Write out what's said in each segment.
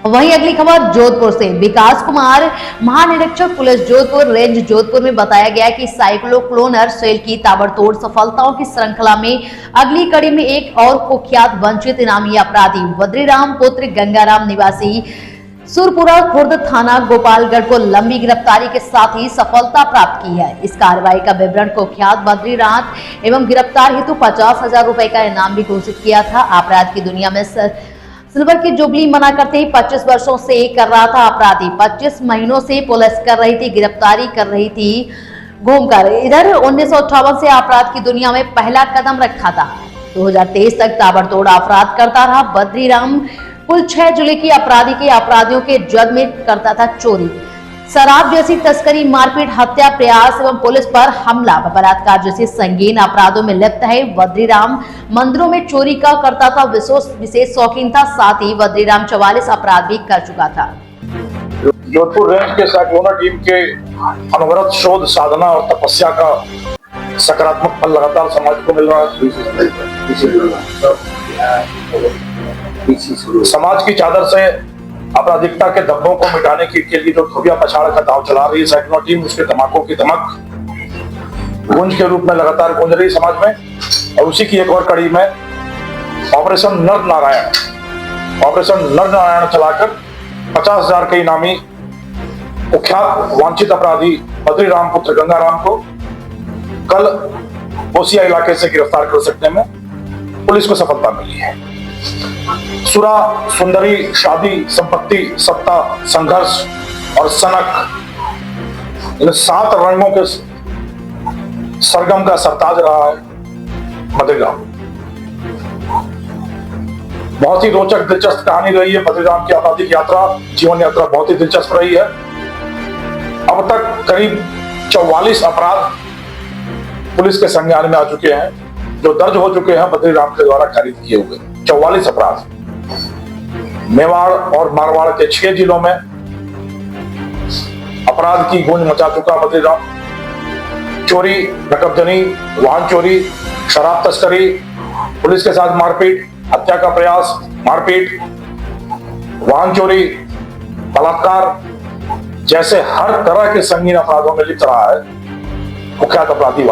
वहीं अगली खबर जोधपुर से। विकास कुमार, महानिरीक्षक पुलिस जोधपुर रेंज जोधपुर में बताया गया कि साइक्लोक्लोनर सेल की ताबड़तोड़ सफलताओं की श्रृंखला में अगली कड़ी में एक और कुख्यात वंचित इनामी अपराधी बद्रीराम पुत्र गंगाराम निवासी सुरपुरा खुर्द थाना गोपालगढ़ को लंबी गिरफ्तारी के साथ ही सफलता प्राप्त की है। इस कार्रवाई का विवरण कुख्यात बद्रीनाथ एवं गिरफ्तार हेतु 50,000 रुपए का इनाम भी घोषित किया था। अपराध की दुनिया में सिल्वर की जुबली मना करते ही 25 वर्षों से कर रहा था अपराधी। 25 महीनों से पुलिस कर रही थी, गिरफ्तारी कर रही थी घूमकर। इधर 1958 से अपराध की दुनिया में पहला कदम रखा था। 2023 तक ताबड़तोड़ अपराध करता रहा बद्रीराम। कुल 6 जिले की अपराधियों के जद में करता था चोरी, शराब जैसी तस्करी, मारपीट, हत्या प्रयास एवं पुलिस पर हमला, बलात्कार जैसे संगीन अपराधों में लिप्त है। बद्रीराम मंदिरों में चोरी का करता था, विशेष शौकीन था। साथ ही बद्रीराम 44 अपराध भी कर चुका था। जोधपुर रेंज के साइक्लोनर टीम के अनवरत शोध, साधना और तपस्या का सकारात्मक फल लगातार समाज को मिल रहा है। समाज की चादर से आपराधिकता के धब्बों को मिटाने के लिए जो खुफिया पछाड़ का दांव चला रही है साइक्लोनर टीम, उसके धमाकों की धमक गूंज के रूप में लगातार गूंज रही समाज में। और उसी की एक और कड़ी में ऑपरेशन नर नारायण चलाकर 50,000 के इनामी कुख्यात वांछित अपराधी बद्रीराम पुत्र गंगाराम को कल बोसिया इलाके से गिरफ्तार कर सकने में पुलिस को सफलता मिली है। सुरा, सुंदरी, शादी, संपत्ति, सत्ता, संघर्ष और सनक, इन 7 रंगों के सरगम का सरताज रहा है बद्रीराम। बहुत ही रोचक, दिलचस्प कहानी रही है बद्रीराम की आपराधिक यात्रा, जीवन यात्रा बहुत ही दिलचस्प रही है। अब तक करीब 44 अपराध पुलिस के संज्ञान में आ चुके हैं, जो दर्ज हो चुके हैं बद्रीराम के द्वारा खारिज किए हुए 44 अपराध। मेवाड़ और मारवाड़ के 6 जिलों में अपराध की गूंज मचा चुका बद्रीराम। चोरी, नकबजनी, वाहन चोरी, शराब तस्करी, पुलिस के साथ मारपीट, हत्या का प्रयास, मारपीट, वाहन चोरी, बलात्कार जैसे हर तरह के संगीन अपराधों में लिप्त रहा है कुख्यात अपराधी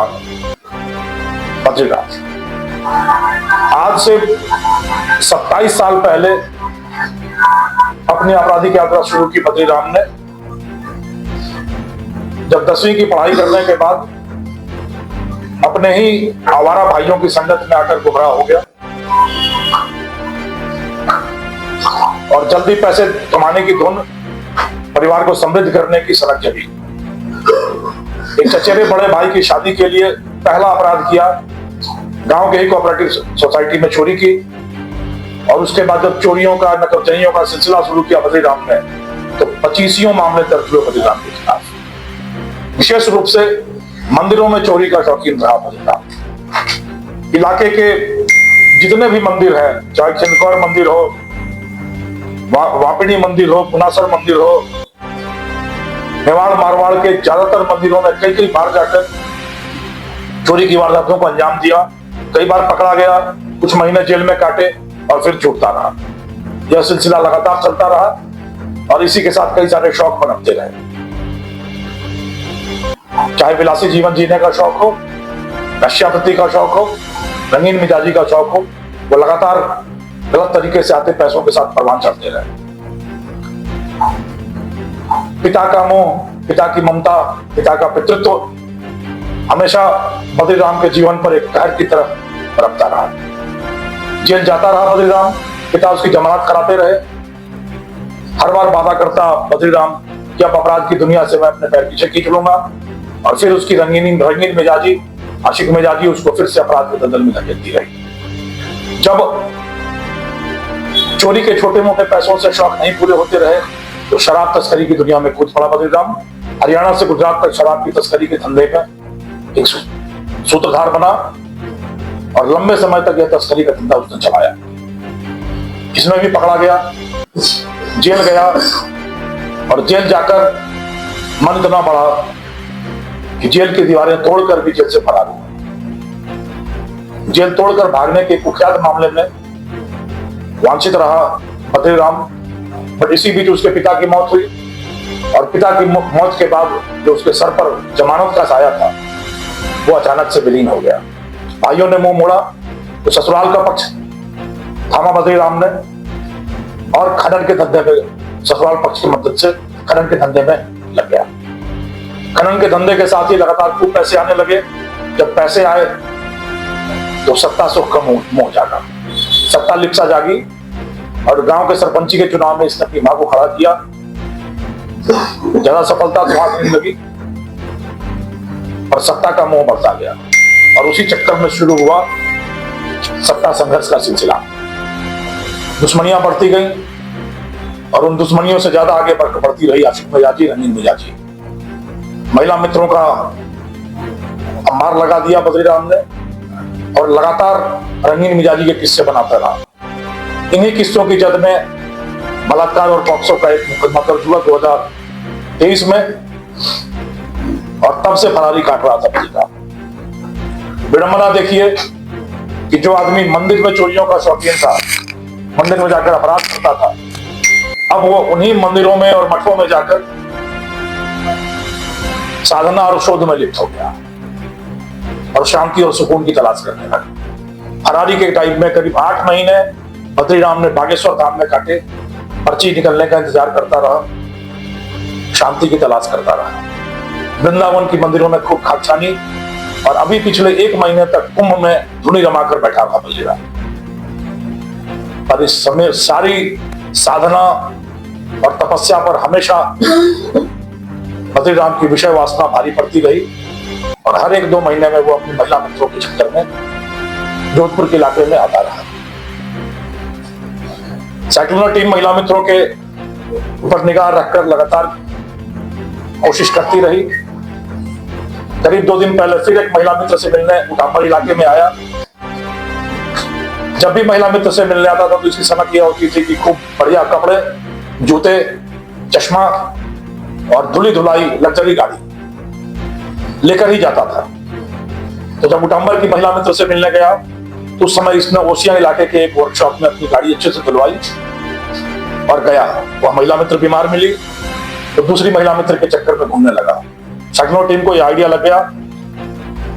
बद्रीराम। आज से 27 साल पहले अपनी आपराधिक यात्रा शुरू की बद्रीराम ने। जब 10वीं की पढ़ाई करने के बाद अपने ही आवारा भाइयों की संगत में आकर गुमराह हो गया और जल्दी पैसे कमाने की धुन, परिवार को समृद्ध करने की सनक जगी। एक चचेरे बड़े भाई की शादी के लिए पहला अपराध किया, गांव के ही कोऑपरेटिव सोसाइटी में चोरी की। और उसके बाद जब चोरियों का, नकबजनियों का सिलसिला शुरू किया बद्रीराम ने, तो 25 मामले दर्ज हुए बद्रीराम के खिलाफ। विशेष रूप से मंदिरों में चोरी का शौकीन रहा बद्रीराम। इलाके के जितने भी मंदिर हैं, चाहे चिनकौर मंदिर हो, वापिनी मंदिर हो, पुनासर मंदिर हो, मेवाड़ मारवाड़ के ज्यादातर मंदिरों में कई बार जाकर चोरी की वारदातों को अंजाम दिया। कई बार पकड़ा गया, कुछ महीने जेल में काटे और फिर छूटता रहा। यह सिलसिला लगातार चलता रहा और इसी के साथ कई सारे शौक पनपते रहे। चाहे विलासी जीवन जीने का शौक हो, नशाप्रति का शौक हो, रंगीन मिजाजी का शौक हो, वो लगातार गलत तरीके से आते पैसों के साथ परवान चढ़ते रहे। पिता का मोह, पिता की ममता, पिता का पितृत्व हमेशा बद्रीराम के जीवन पर एक कहर की तरफ रखता रहा। जेल जाता रहा बद्रीराम, पिता उसकी जमानत कराते रहे। हर बार वादा करता बद्रीराम कि अब अपराध की दुनिया से मैं अपने पैर पीछे खींच लूंगा, और फिर उसकी रंगीन मिजाजी, आशिक मिजाजी उसको फिर से अपराध के दलदल में धकेलती रही। जब चोरी के छोटे मोटे पैसों से शौक नहीं पूरे होते रहे, तो शराब तस्करी की दुनिया में कूद पड़ा बद्रीराम। हरियाणा से गुजरात तक शराब की तस्करी के धंधे का एक सूत्रधार बना और लंबे समय तक यह तस्करी का धंधा उसने चलाया। इसमें भी पकड़ा गया, जेल गया और जेल जाकर मन इतना बढ़ा कि जेल की दीवारें तोड़कर भी जेल से फरार हुआ। जेल तोड़कर भागने के कुख्यात मामले में वांछित रहा बद्रीराम बट इसी बीच उसके पिता की मौत हुई और पिता की मौत के बाद जो उसके सर पर जमानत का साया था वो अचानक से विलीन हो गया। भाइयों ने मुंह मोड़ा तो ससुराल का पक्ष थामा बद्रीराम ने और खनन के धंधे में ससुराल पक्ष की मदद से खनन के धंधे में लग गया। खनन के धंधे के साथ ही लगातार खूब पैसे आने लगे। जब पैसे आए तो सत्ता सुख का मोह जागा, सत्ता लिप्सा जागी और गांव के सरपंची के चुनाव में इसने अपनी मां को खड़ा किया। ज्यादा सफलता तो हाथ नहीं लगी और सत्ता का मोह बढ़ता गया और उसी चक्कर में शुरू हुआ सत्ता संघर्ष का सिलसिला। दुश्मनियां बढ़ती गई और उन दुश्मनियों से ज्यादा आगे बढ़ती रही आशिक मिजाजी, रंगीन मिजाजी। महिला मित्रों का मार लगा दिया बद्रीराम ने और लगातार रंगीन मिजाजी के किस्से बनाता रहा। इन्हीं किस्सों की जद में बलात्कार और पॉक्सो का एक मुकदमा दर्ज हुआ 2023 में और तब से फरारी काट रहा था बद्रीराम। विडंबना देखिए कि जो आदमी मंदिर में चोरियों का शौकीन था, मंदिर में जाकर अपराध करता था, अब वो उन्हीं मंदिरों में और मठों में जाकर साधना और शोध में लिप्त हो गया और शांति और सुकून की तलाश करने लगा। फरारी के टाइम में करीब 8 महीने बद्रीराम ने बागेश्वर धाम में काटे, पर्ची निकलने का इंतजार करता रहा, शांति की तलाश करता रहा। वृंदावन की मंदिरों में खूब खाक छानी और अभी पिछले 1 महीने तक कुंभ में धुनी रमाकर बैठा था बद्रीराम। पर इस समय सारी साधना और तपस्या पर हमेशा बद्रीराम की विषय वासना भारी पड़ती रही और हर 1-2 महीने में वो अपनी महिला मित्रों के चक्कर में जोधपुर के इलाके में आता रहा। साइक्लोनर टीम महिला मित्रों के ऊपर निगाह रखकर लगातार कोशिश करती रही। करीब 2 दिन पहले फिर एक महिला मित्र से मिलने उटाम्बर इलाके में आया। जब भी महिला मित्र से मिलने आता था तो इसकी समझ यह होती थी कि खूब बढ़िया कपड़े, जूते, चश्मा और धुली धुलाई लग्जरी गाड़ी लेकर ही जाता था। तो जब उटाम्बर की महिला मित्र से मिलने गया तो उस समय इसने ओसिया इलाके के एक वर्कशॉप में अपनी गाड़ी अच्छे से धुलवाई और गया। वह महिला मित्र बीमार मिली तो दूसरी महिला मित्र के चक्कर में घूमने लगा। साइक्लोनर टीम को यह आइडिया लग गया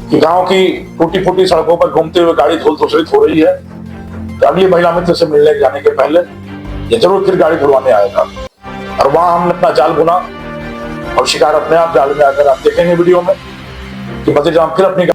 कि गांव की टूटी फूटी सड़कों पर घूमते हुए गाड़ी धूल धूसरित हो रही है, तो अगली महिला मित्र से मिलने जाने के पहले ये जरूर फिर गाड़ी धुलवाने आएगा। और वहां हमने अपना जाल बुना और शिकार अपने आप जाल में आकर आप देखेंगे वीडियो में कि बद्रीराम फिर अपनी